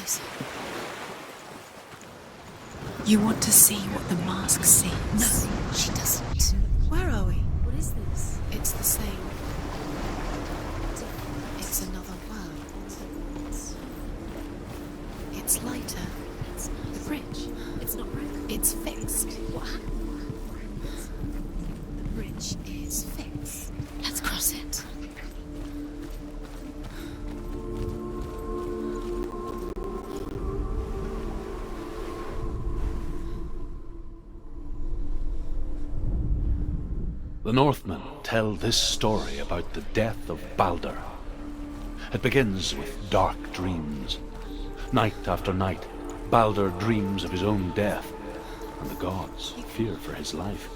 closer. You want to see what the mask sees? No, she doesn't. Where are we? What is this? It's the same. It's another world. It's lighter. It's not. The bridge. It's not broken. It's fixed. What happened? The bridge is fixed. Let's cross it. The Northmen tell this story about the death of Baldur. It begins with dark dreams. Night after night, Baldur dreams of his own death, and the gods fear for his life.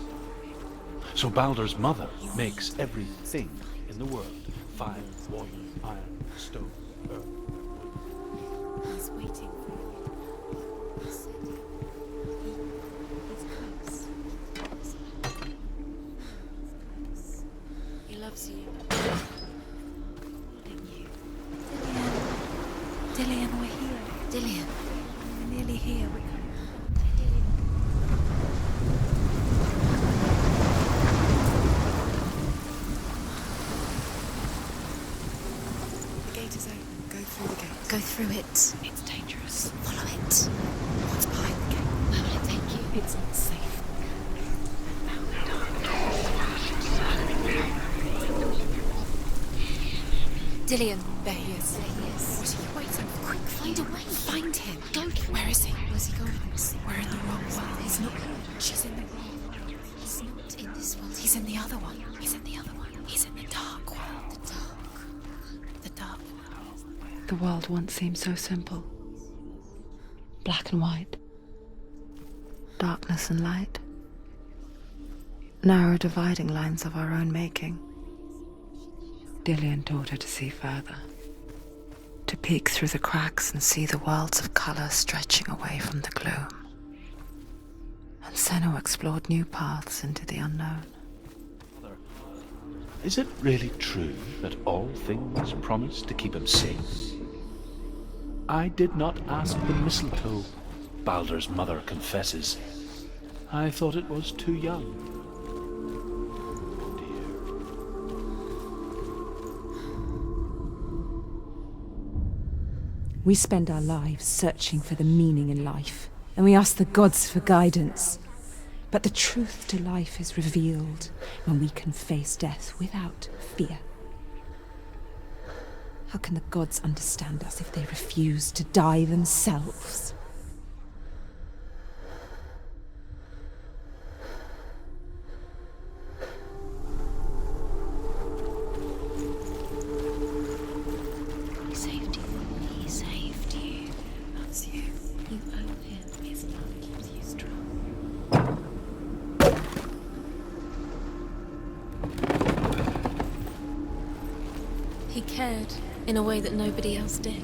So Baldur's mother makes everything in the world: fire, water, iron, stone, earth. He's waiting for you. He said he's close. He loves you. Holding you. Dillian, we're here. Dillian. We're nearly here. We're coming. The gate is open. Go through the gate. Go through it. It's dangerous. Follow it. What's behind the gate? Where will it take you? It's not safe. Dillian. There he is. There he is. What are you waiting for? Quick, find a way. Find him. Go. Where is he? Where's he going? We're in the wrong world. He's not. She's in the wrong world. He's not in this world. He's in the other one. He's in the other one. He's in the dark world. the dark. The dark world. The world once seemed so simple. Black and white. Darkness and light. Narrow dividing lines of our own making. Dillian taught her to see further. To peek through the cracks and see the worlds of colour stretching away from the gloom. And Senua explored new paths into the unknown. Is it really true that all things promise to keep him safe? I did not ask the mistletoe, Baldur's mother confesses. I thought it was too young. We spend our lives searching for the meaning in life, and we ask the gods for guidance. But the truth to life is revealed when we can face death without fear. How can the gods understand us if they refuse to die themselves? He saved you. He saved you. That's you. You owe him. His love keeps you strong. He cared in a way that nobody else did.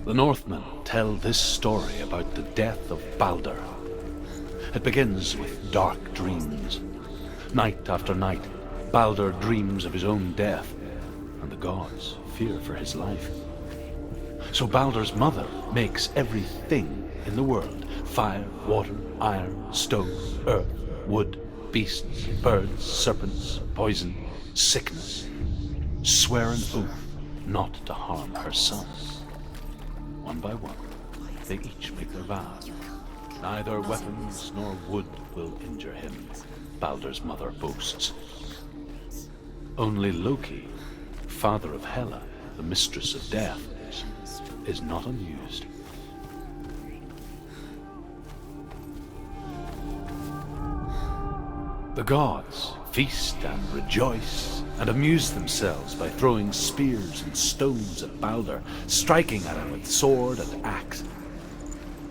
The Northmen tell this story about the death of Baldur. It begins with dark dreams. Night after night, Baldur dreams of his own death, and the gods fear for his life. So Baldur's mother makes everything in the world: fire, water, iron, stone, earth, wood, beasts, birds, serpents, poison, sickness. Swear an oath not to harm her sons. One by one, they each make their vow. Neither weapons nor wood will injure him, Baldur's mother boasts. Only Loki, father of Hela, the mistress of death, is not amused. The gods feast and rejoice and amuse themselves by throwing spears and stones at Baldur, striking at him with sword and axe.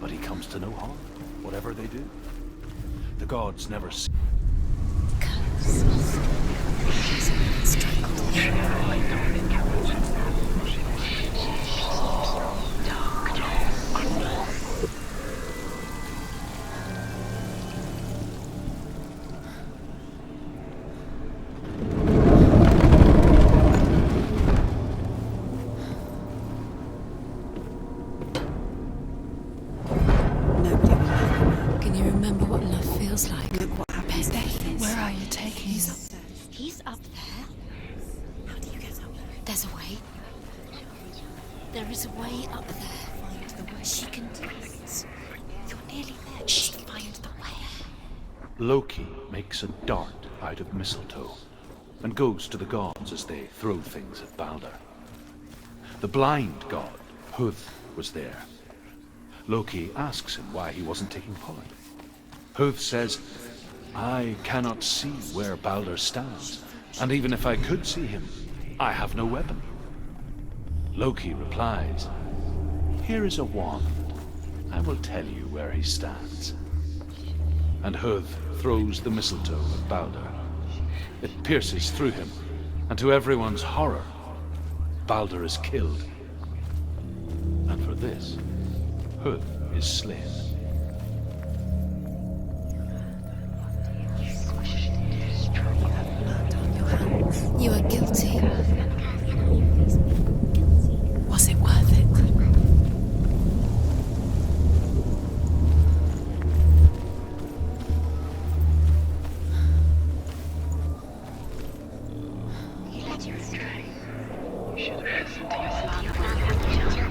But he comes to no harm, whatever they do. the gods never see. Nobody will ever know. Can you remember what love feels like? Look what happens there. Where are you taking He's me? up there. He's up there. How do you get up there? There's a way. There is a way up there. Find the way. She can do it. You're nearly there. Just find the way. Loki makes a dart out of mistletoe and goes to the gods as they throw things at Balder. The blind god, Huth, was there. Loki asks him why he wasn't taking part. Huth says, I cannot see where Balder stands, and even if I could see him, I have no weapon. Loki replies, here is a wand. I will tell you where he stands. And Huth throws the mistletoe at Balder. It pierces through him, and to everyone's horror, Balder is killed. And for this, Huth is slain. You are guilty. Was it worth it? He led you astray. You should have listened to your father.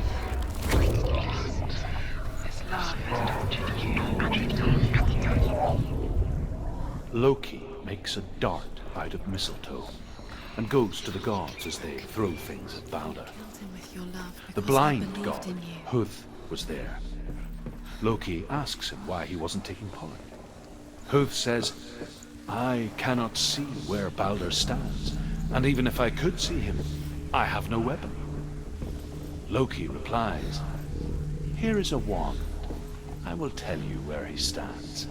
His love has tortured you. Loki makes a dart out of mistletoe and goes to the gods as they throw things at Balder. Killed him with your love The because I blind believed god, in you. Huth, was there. Loki asks him why he wasn't taking part. Huth says, I cannot see where Balder stands, and even if I could see him, I have no weapon. Loki replies, here is a wand. I will tell you where he stands.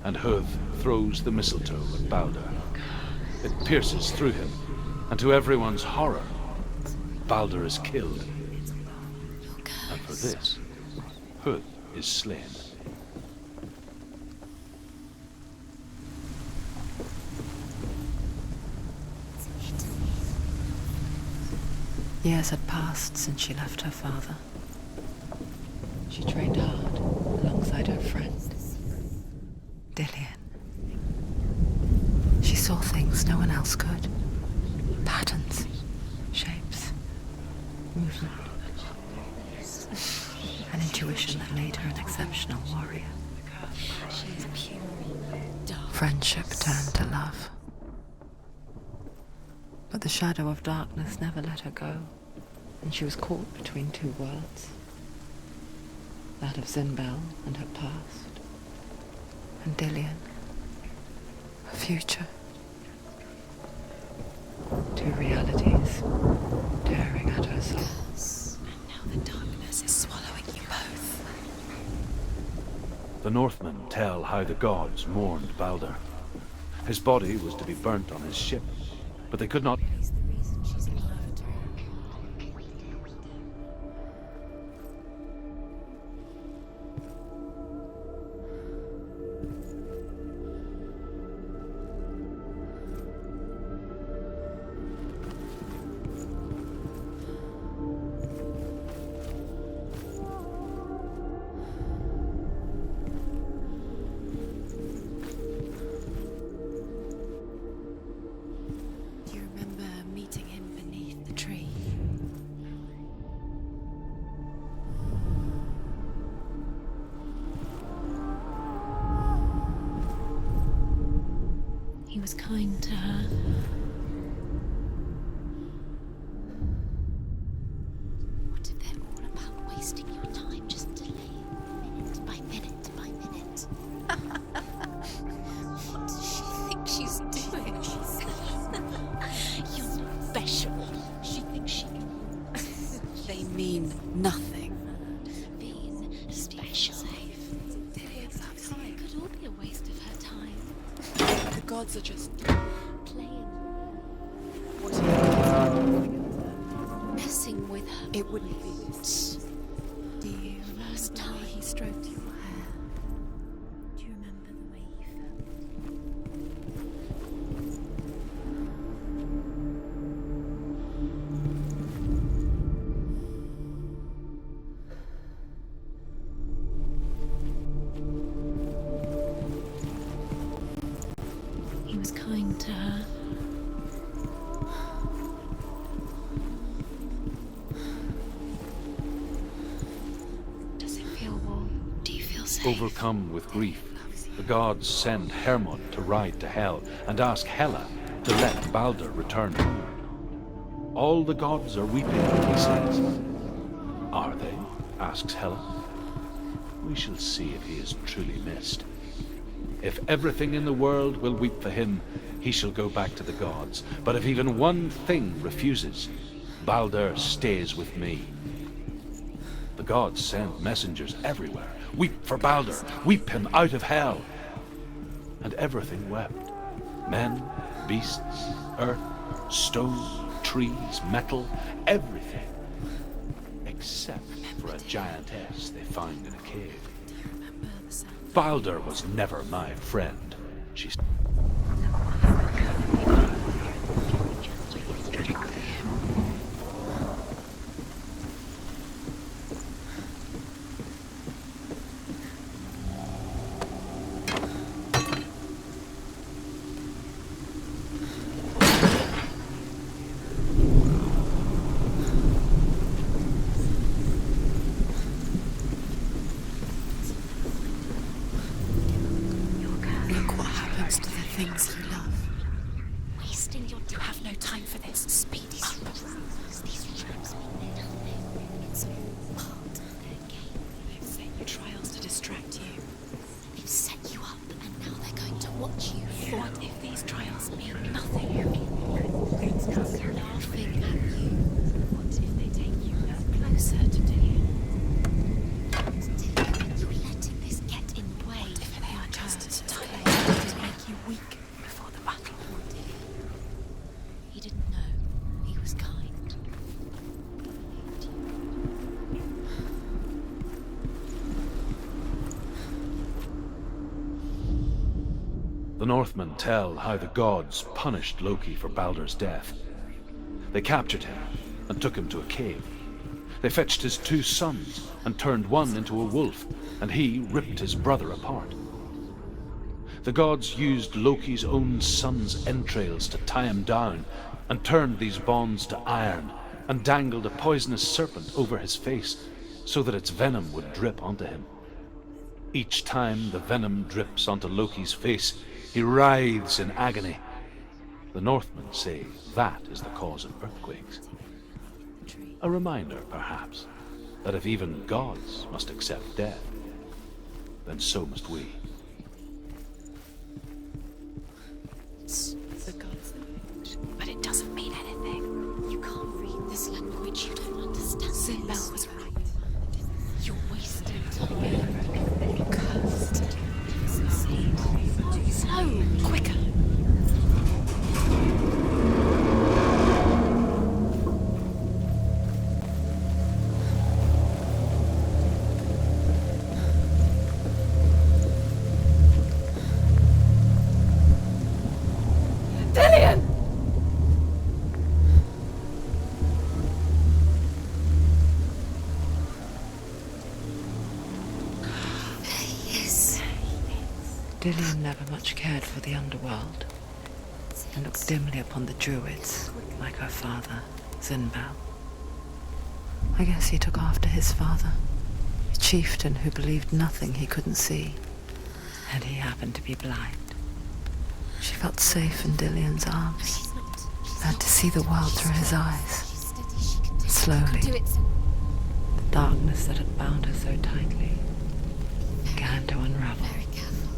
And Huth throws the mistletoe at Balder. It pierces through him, and to everyone's horror, Balder is killed. And for this, Huth is slain. Years had passed since she left her father. She trained hard alongside her friend, Dillian. She saw things no one else could. Patterns, shapes, movement. An intuition that made her an exceptional warrior. She is pure, dark. Friendship turned to love. But the shadow of darkness never let her go, and she was caught between two worlds. That of Zinbel and her past, and Dillian, her future. Two realities tearing at her soul. And now the darkness is swallowing you both. The Northmen tell how the gods mourned Balder. His body was to be burnt on his ship, but they could not. He's the reason she's alive. Do you remember meeting him beneath the tree? He was kind to her. What if they're all about wasting your time just to live minute by minute by minute? What does she think she's doing? You're special. She thinks she can They mean nothing. be special. It could all be a waste gods are just playing, what are you messing with her. It wouldn't be this. Do you first time He stroked your hair. do you remember the way he felt? He was kind to her. Does it feel warm? Do you feel safe? Overcome with grief, the gods send Hermod to ride to Hell and ask Hela to let Balder return home. All the gods are weeping, he says. Are they? Asks Hela. We shall see if he is truly missed. If everything in the world will weep for him, he shall go back to the gods. But if even one thing refuses, Balder stays with me. The gods send messengers everywhere. Weep for Balder, weep him out of Hell. And everything wept. Men, beasts, earth, stone, trees, metal, everything. Except for a giantess they find in a cave. Balder was never my friend, she said. Look what happens to the things you love. Wasting your time. You have no time for this. Speed these traps. These traps mean nothing. It's all part of their game. They've set you trials to distract you. They've set you up, and now they're going to watch you. What if these trials mean nothing? They're laughing at you. What if they take you closer to Dillion? Dillion, you're letting this get in the way. What if they are just as tired to make you weak before the battle? He didn't know. He was kind. The Northmen tell how the gods punished Loki for Balder's death. They captured him and took him to a cave. They fetched his 2 sons and turned one into a wolf, and he ripped his brother apart. The gods used Loki's own son's entrails to tie him down and turned these bonds to iron and dangled a poisonous serpent over his face so that its venom would drip onto him. Each time the venom drips onto Loki's face, he writhes in agony. The Northmen say that is the cause of earthquakes. A reminder, perhaps, that if even gods must accept death, then so must we. The gods. But it doesn't mean anything. You can't read this language. You don't understand. Sinbel was right. You're wasting time. Cursed. Slow, quicker. Dillion! Yes. Dillion never much cared for the underworld and looked dimly upon the druids, like her father, Sinbel. I guess he took after his father, a chieftain who believed nothing he couldn't see, and he happened to be blind. She felt safe in Dillion's arms, learned to see the world through his eyes. Slowly, Do it. the darkness that had bound her so tightly began to unravel. Very careful.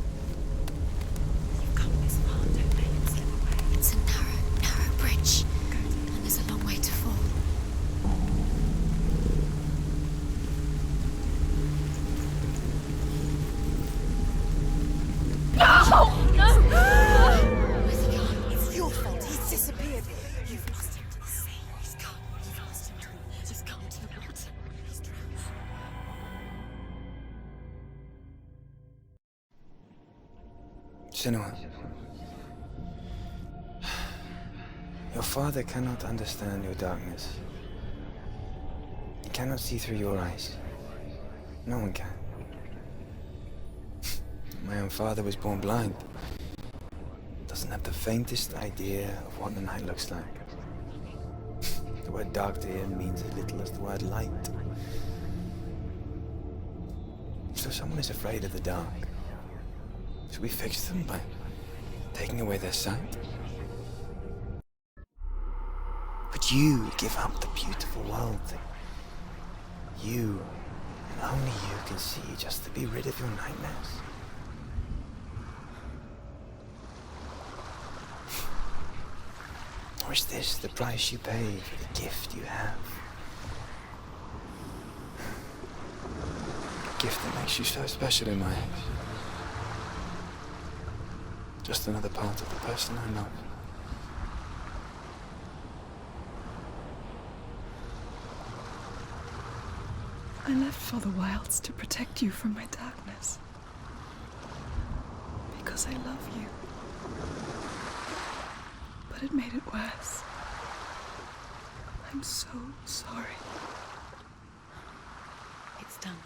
You've come this far, don't make it slip away. It's a narrow bridge. And there's a long way to fall. Oh, no! Senua, your father cannot understand your darkness. He cannot see through your eyes. No one can. My own father was born blind. Doesn't have the faintest idea of what the night looks like. The word dark to him means as little as the word light. So someone is afraid of the dark. Should we fix them by taking away their sight? Would you give up the beautiful world that you, and only you, can see just to be rid of your nightmares? Or is this the price you pay for the gift you have? A gift that makes you so special in my eyes. Just another part of the person I love. I left for the wilds to protect you from my darkness. Because I love you. But it made it worse. I'm so sorry. It's done.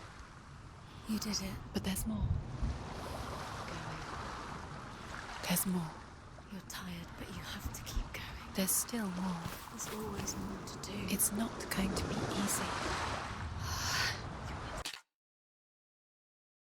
You did it, but there's more. There's more. You're tired, but you have to keep going. There's still more. There's always more to do. It's not going to be easy.